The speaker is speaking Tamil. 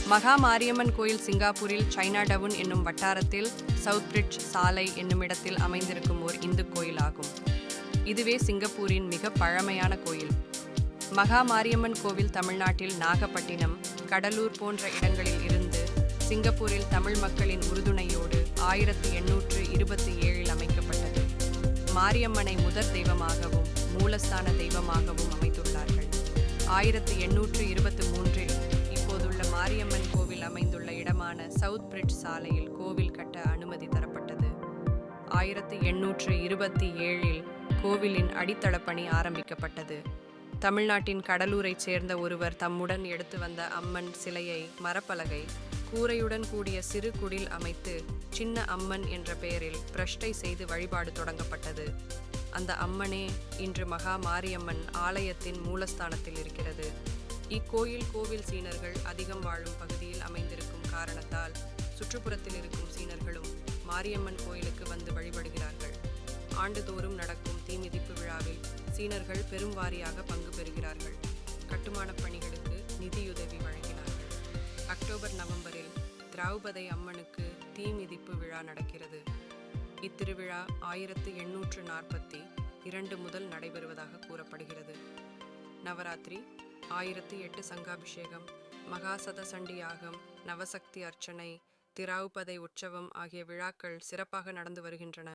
மகா மாரியம்மன் கோயில் சிங்கப்பூரில் சைனா டவுன் என்னும் வட்டாரத்தில் சவுத் பிரிட்ஜ் சாலை என்னுமிடத்தில் அமைந்திருக்கும் ஓர் இந்து கோயில் ஆகும். இதுவே சிங்கப்பூரின் மிக பழமையான கோயில். மகா மாரியம்மன் கோவில் தமிழ்நாட்டில் நாகப்பட்டினம், கடலூர் போன்ற இடங்களில் இருந்து சிங்கப்பூரில் தமிழ் மக்களின் உறுதுணையோடு 1827 அமைக்கப்பட்டது. மாரியம்மனை முதற் தெய்வமாகவும் மூலஸ்தான தெய்வமாகவும் அமைத்துள்ளார்கள். 1823 இப்போதுள்ள மாரியம்மன் கோவில் அமைந்துள்ள இடமான சவுத் பிரிட்ஜ் சாலையில் கோவில் கட்ட அனுமதி தரப்பட்டது. 1827 கோவிலின் அடித்தளப்பணி ஆரம்பிக்கப்பட்டது. தமிழ்நாட்டின் கடலூரைச் சேர்ந்த ஒருவர் தம்முடன் எடுத்து வந்த அம்மன் சிலையை மரப்பலகை, கூரையுடன் கூடிய சிறு குடில் அமைத்து சின்ன அம்மன் என்ற பெயரில் பிரஷ்டை செய்து வழிபாடு தொடங்கப்பட்டது. அந்த அம்மனே இன்று மகா மாரியம்மன் ஆலயத்தின் மூலஸ்தானத்தில் இருக்கிறது. இக்கோயில் கோவில் சீனர்கள் அதிகம் வாழும் பகுதியில் அமைந்திருக்கும் காரணத்தால் சுற்றுப்புறத்தில் இருக்கும் சீனர்களும் மாரியம்மன் கோயிலுக்கு வந்து வழிபடுகிறார்கள். ஆண்டுதோறும் நடக்கும் தீமிதிப்பு விழாவில் சீனர்கள் பெரும் வாரியாக பங்கு பெறுகிறார்கள். கட்டுமானப் பணிகளுக்கு நிதியுதவி வழங்கினார்கள். அக்டோபர் நவம்பரில் திரௌபதி அம்மனுக்கு தீமிதிப்பு விழா நடக்கிறது. இத்திருவிழா 1842 முதல் நடைபெறுவதாக கூறப்படுகிறது. நவராத்திரி, 1008 சங்காபிஷேகம், மகாசத சண்டி யாகம், நவசக்தி அர்ச்சனை, திரௌபதி உற்சவம் ஆகிய விழாக்கள் சிறப்பாக நடந்து வருகின்றன.